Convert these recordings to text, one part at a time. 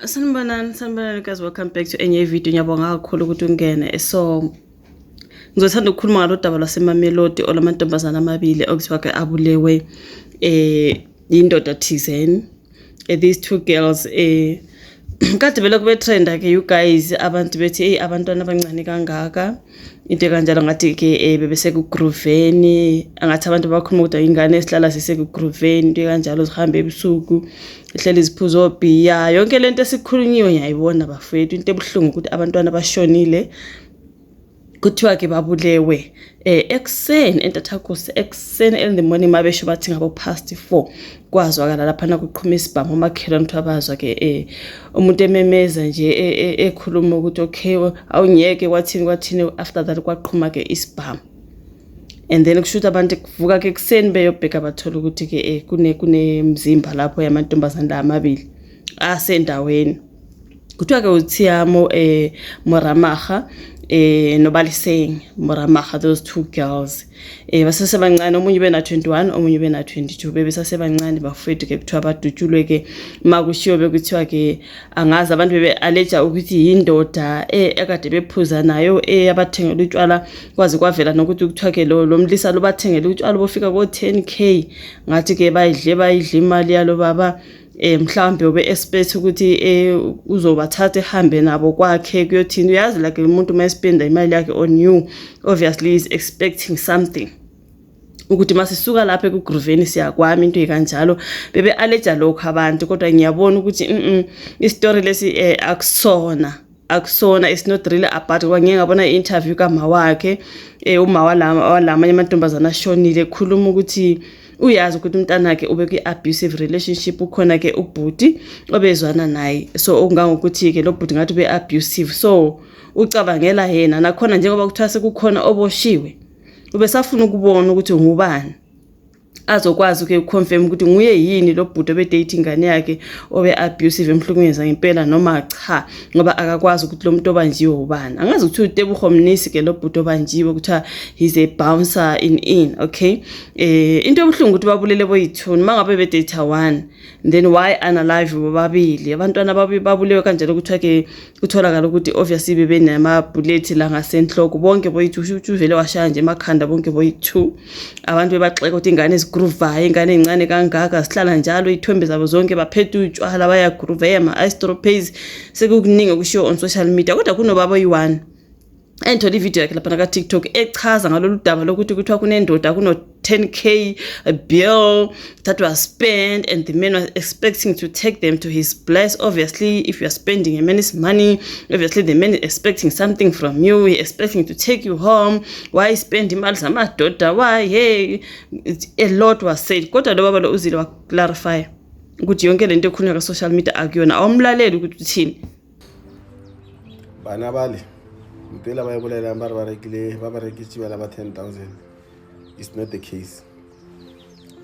Sanibonani guys, welcome back to enye video. Ngiyabonga kakhulu ukuthi ungene. So ngizothanda ukukhuluma ngalo daba lwaseMamelodi olamantombazana amabili okuthiwa ke abulewe indoda thizeni. These two girls kade vele kube trend ke you guys, abantu bethi abantwana abancane kangaka into kanjalo ngathi ke bebese ku grooveni, angathi abantu bakhuluma ukuthi ingane esihlala sise ku grooveni into kanjalo zihambe ebusuku ihleli iziphuzo obhiya, yonke lento esikhulunyiwe ngiyayibona bafethu. Into ebuhlungu ukuthi abantwana bashonile kuthiwa ke babulewe ekseni entathakusi ekseni early in the morning mabesho bathi ngabo past 4 kwazwakala lapha kuqhuma isibhamu umakhelwane ukuthi abazwa ke umuntu ememeza nje ekhuluma ukuthi okay awunyeke kwathini after that kwaqhuma ke isibhamu. And then kushuthi abantu kuvuka ke ekseni beyobheka bathola ukuthi ke kune mzimba lapho yamantombazana la amabili asendaweni. Kuthiwa ke uThiyamo Moramaga noBaliseng Moramaga, those two girls basesebancane, omunye ube na 21 omunye ube na 22 bebesasebancane bafethu ke kuthiwa badutshulwe ke makushiwo bekuthiwa ke angazi abantu bebe alleja ukuthi yindoda ekade bephuza nayo abathengela utshwala, kwazi kwavela nokuthi kuthiwa ke lo mlisa lo bathengela utshwala bofika ko 10k, ngathi ke bayidle imali yalo baba mhlawumbe ube expect ukuthi uzobathatha ehambe nabo kwakhe kuyothini. Uyazi like umuntu mayispenda imali yakhe on you, obviously is expecting something ukuthi masisuka lapha kugrooveni siyakwami into ekanjalo bebe alleja lokho abantu. Kodwa ngiyabona ukuthi istory lesi akusona, it's not really about. Ngeke ngabona interview kama wakhe uma walamanye amantombazana ashonile khuluma ukuthi uyazi ukuthi umntana wakhe ube kwi-abusive relationship, ukhona ke ubhuti obezwana naye, so okungangokuthi ke lo bhuti ngathi ube abusive, so ucabangela yena nakhona njengoba kuthiwa sekukhona oboshiwe ubesafuna ukubona ukuthi ngubani azokwazi ke uconfirm ukuthi nguye yini lo bhuti obedate ingane yakhe obe abusive emhlukumeza ngempela noma cha, ngoba akakwazi ukuthi lo muntu obanjiwe ubani. Angazi ukuthi uTebogo Mnisi ke lo bhuti obanjiwe kuthiwa he's a bouncer in okay. Into ebuhlungu ukuthi babulele boyi2 mangabe bedate one, then why unalive bobabili abantwana babulewe kanjalo kuthiwa ke kutholakala ukuthi obviously bebe nama bullet la ngasenhloko bonke boyi2 vele washaya nje emakhanda bonke boyi2. Abantu bebaxeka ukuthi ingane groove, ingane encane kangaka sihlala njalo ithombe zabo zonke baphethe utshwala baya groove ama-estropace sekukuningi kushiwo on social media. Kodwa kunobaba oyi1 enthola ivideo yakhe lapha ka TikTok echaza ngalolu daba lokuthi kuthiwa kunendoda kuno 10k bill that was spent and the man was expecting to take them to his place. Obviously if you are spending a man's money, obviously the man is expecting something from you, he expecting to take you home. Why spend imali zamadoda? Why? Hey, a lot was said. Kodwa lo baba lo uzile wa clarify ukuthi yonke lento ekhulunywa ka social media akuyona, awumlaleli ukuthi uthini. Bana bali mpela bayibulela mbari babarekile laba 10,000. It's not the case.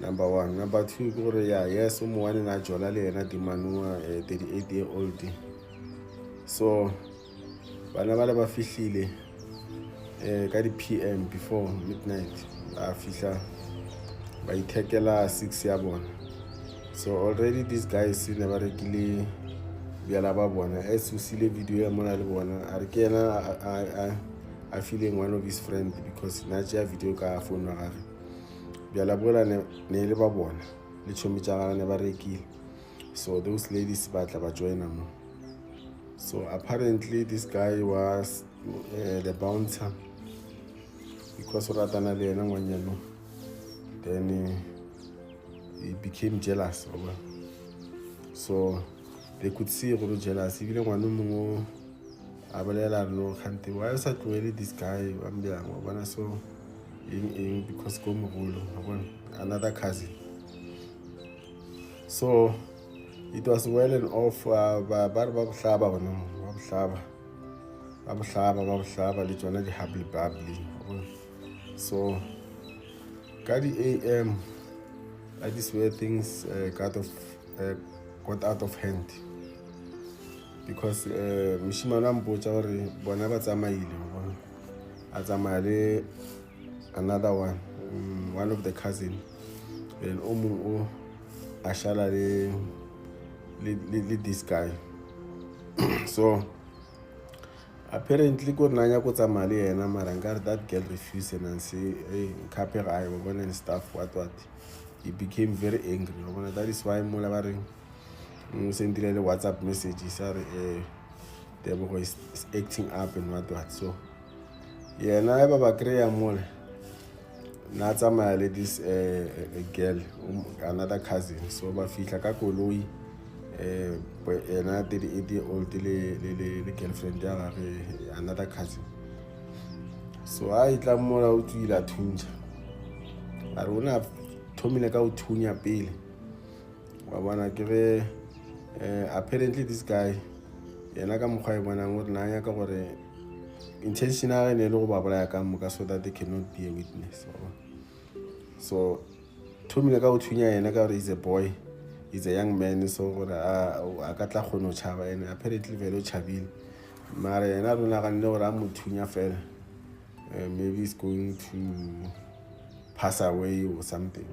Number one. Number two, yes, one na jola le na dimanua 38-year-old. So bana bala ba fihlile ka di PM before midnight ba fihla ba ithekela 6 ya bona. So already these guys never rekile biala ba bona esusile video ya mona le bona a re ke yena I feeling one of his friends because naja video ka phone wa gagwe biala bola ne le ba bona le chomi tsa ne ba rekile. So those ladies batla ba joina mo. So apparently this guy was the bouncer because ratana le yena ngwanyano, then he became jealous over. So they could see go jealous even ngwana mongwe a bolela no kante why is that really this guy ambia ngwana so in because go mogolo another cousin. So it was well and off ba buhlaba bona babuhlaba le tsona di happy bubbly. So got the AM that is where things got out of hand because mishimana mpotsa gore bona ba tsamaile a tsamaya another one of the cousin, then o ashala le this guy So apparently ko nanya ko tsamaya le yena mara nkare that girl refused and say hey nkape gae wa bona and stuff what he became very angry wa bona. That is why mola ba reng mo sendile le WhatsApp messages are Tebogo is acting up and what. So yena e ba ba kreya mola na tsamaya le this girl another cousin. So ba fihla ka koloi yena 38-year-old le girlfriend ya gage another cousin. So a itla mola o tswile a thuntša a re o ne a thomile ka o thunya pele wa bona ke ge apparently this guy yena ka mokgwa e bonang o re nanya ka gore intention ya ne le go ba bolaya ka moka so that they cannot be a witness. So thomile ka o thunya yena ka gore is a boy, is a young man, so gore a ka tla kgone o tšhaba ene apparently vele o tšhabile mara yena re naganne gore a mo thunya fela maybe he's going to pass away or something.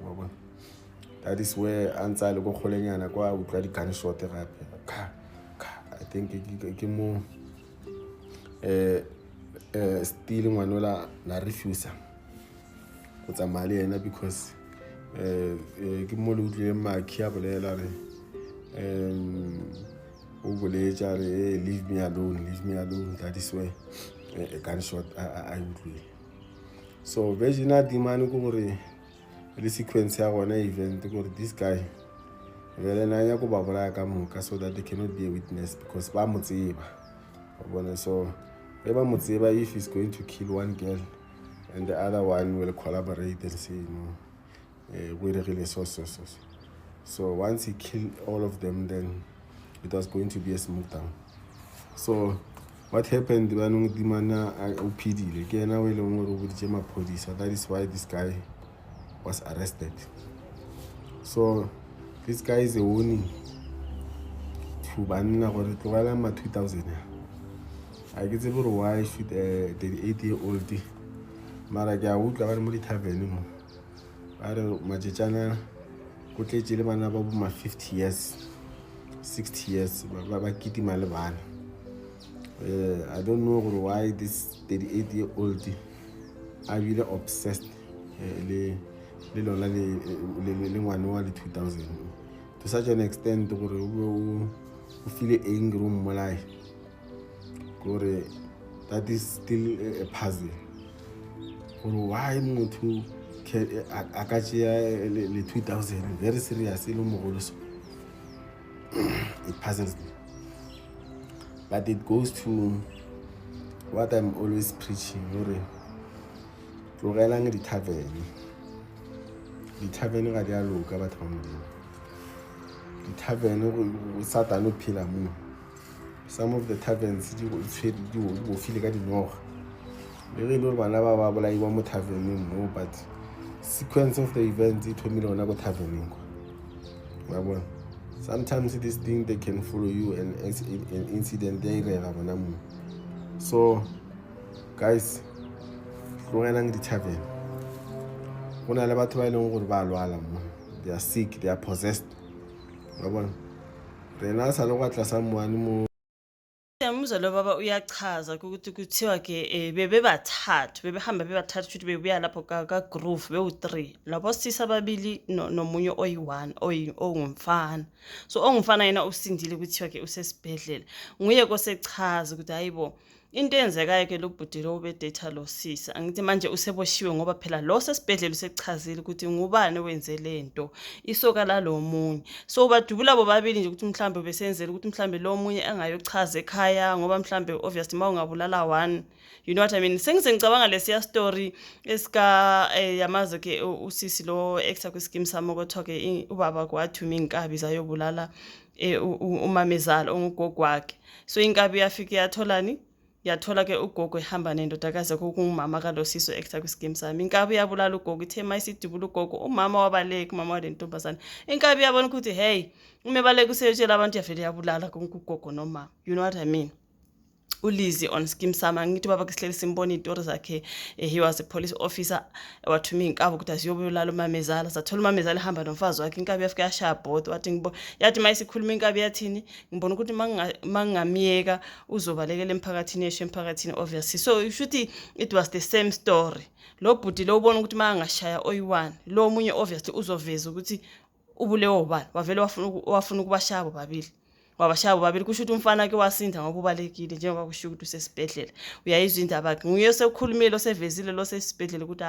That is where antsa le go kgolenyana kwa utlwa di gunshot gape I think ke mo still ngwanola na refuse go tsamaya le yena because ke mo le utlwile makhi a bolela re o boletša re leave me alone. That is where a gunshot I utlwile. So vejina dimane ko gore le sequence ya gona event gore this guy vele nanya go ba bolaya ka moka so that they cannot be a witness because ba mo tseba bona. So ge ba mo tseba if he's going to kill one girl and the other one will collaborate and say we really so once he killed all of them then it was going to be a smooth down. So what happened banong dimana o phidile ke ena o ile mo go boditse maphodisa. That is why this guy was arrested. So this guy is a warning to banna gore tlogela ma 2000 I get tsebe gore why should a 38-year-old mara ke a utlwa ba re mo di tavern mo ba re majetsana go tletse le bana ba bo ma 50 years 60 years ba kitima le bana. I don't know why this 38-year-old are really obsessed le lona le ngwana wa le 2000 to such an extent gore o feel angry o mmolai gore that is still a puzzle gore why motho a ka tšea le 2000 very serious le mogolo so it puzzles me. But it goes to what I'm always preaching gore tlogelang di tavern ga di a loka batho ba modimo. Di tavern go satane o phela mo. Some of the taverns di go feel ka dinoga le re le bana ba bolaiwa mo taverneng mo but sequence of the events it thomile ona go taverneng wa bona. Sometimes this thing they can follow you and an incident they rega bona mo. So guys tlogelang di tavern go na le batho ba ileng gore ba lwala mo, they are sick, they are possessed wa bona. Rena sa le go tlasa moane mo Umzalo baba uyachaza ukuthi kuthiwa ke bebebathathu bebehamba bebathathu futhi bebuya lapho ka groove bewu3 labo sisa ababili nomunye oyi1 ongumfana. So ongumfana yena usindile kuthiwa ke usesibhedlela nguye kosechaza ukuthi hayibo into enzekayo ke lobhudile obedata lo sisa angithi manje useboshiwe ngoba phela lo sesibhedlela usechazile ukuthi ngubani wenze lento isoka la lo munye. So badubula bobabili nje ukuthi mhlambe besenzele ukuthi mhlambe lo munye engayochaza ekhaya ngoba mhlambe obviously mawungabulala one, you know what I mean. Sengicabanga lesiya story esika yamazo ke usisi lo extra ku scheme samo kuthiwa ke ubaba kwathuma inkabi zayobulala umamezala ongugogo wakhe. So inkabi yafika yatholani yathola ke ugogo ehamba nendodakazi kokungumama kalosiso extra ku scheme sami. Inkabi yabulala ugogo ithe mayisidubula ugogo umama wabaleka umama walentombazana. Inkabi yabona ukuthi hey umebaleka useyotshela abantu yafele yabulala konke ugogo nomama, you know what I mean. uLizzy on Skeem Saam. Angithi baba kusihleli simbona izitori zakhe. He was a police officer. Wathuma inkaba ukuthi asiyobulala uMamezala. Sathola uMamezala ehamba nomfazi wakhe, inkabi yafika yashaya both. Wathi yathi mayisikhuluma inkabi yathini, ngibona ukuthi mangamiyeka uzobalekela emphakathini yesho emphakathini obviously. So you should it was the same story. Lo bhuti lo ubona ukuthi mangashaya oyi1, lo omunye obviously uzoveza ukuthi ubulewo ubani. Wavele wafuna ukubashaya babili. Wabashaya babili kusho ukuthi umfana ke wasinda ngoba ubalekile njengoba kusho ukuthi usesibhedlela. Uyayizwa indaba yakhe. Nguye osekhulumile osevezile lo sesibhedlela ukuthi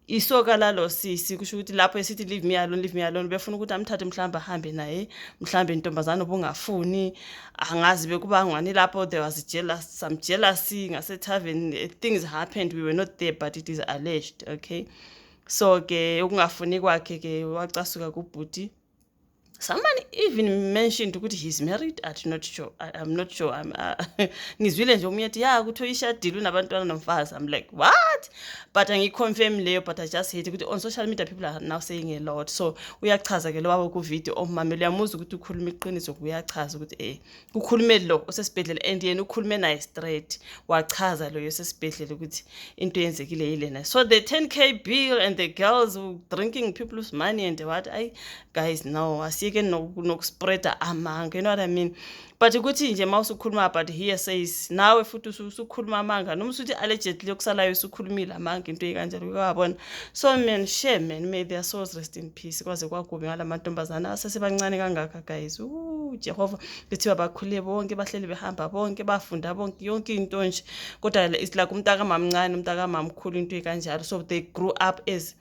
isoka lalo sisi kusho ukuthi lapho esithi leave me alone befuna ukuthi amthathe mhlamba ahambe naye mhlamba intombazana obungafuni angazi bekuba ngwani lapho. There was some jealousy ngase tavern. Things happened, we were not there, but it is alleged. Okay, so ke ukungafuni kwakhe ke wacasuka kubhuti. Someone even mentioned ukuthi he's married. I'm not sure. Ngizwile nje umuntu yathi ukuthi uyishadile unabantwana nomfazi. I'm like, what? But angiconfirm leyo, but I just hate ukuthi on social media people are now saying a lot. So uyachaza ke lo wabo ku video omameli yamuza ukuthi ukhuluma iqiniso, kuyachaza ukuthi ukhulume lo osesibhedlela and yena ukhulume naye straight. Wachaza lo yosesibhedlela ukuthi into yenzekile yilena. So the 10k bill and the girls drinking people's money and what, guys, no, asike nokuspreada amanga, you know what I mean? But ukuthi nje mawusukhuluma about here says nawe futhi usukhuluma amanga noma usuthi allegedly yokusalayo usukhulumile amanga into ekanjalo kwabona. So man, shame man, may their souls rest in peace. Kwaze kwakubi ngalamantombazana asesebancane kangaka, guys. Jehova bethiwa bakhule bonke, bahleli behamba bonke, bafunda bonke, yonke into nje. Kodwa it's like umntaka mamncane umntaka mamkhulu into ekanjalo. So they grew up as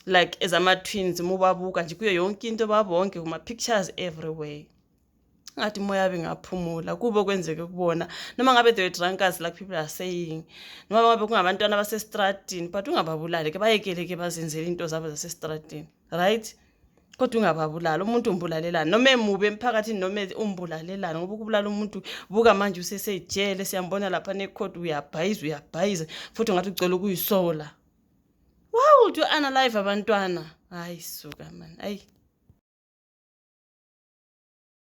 ama-twins. Mubabuka nje kuyo yonke into babonke kuma pictures everywhere. Ngathi moya bengaphumula kubo kwenzeke kubona noma ngabe they were drunkards like people are saying, noma ngabe kungabantwana basestradini, but ungababulali ke bayekele ke bazenzele into zabo zasestradini, right? Kodwa ungababulali umuntu umbulalelana noma emubi emphakathini noma umbulalelana ngoba ukubulala umuntu buka manje usesejele. Siyambona lapha necourt uyabhayiza futhi ngathi ucela ukuyisola. Wow, to analyze abantwana. Hayi suka man. Hayi.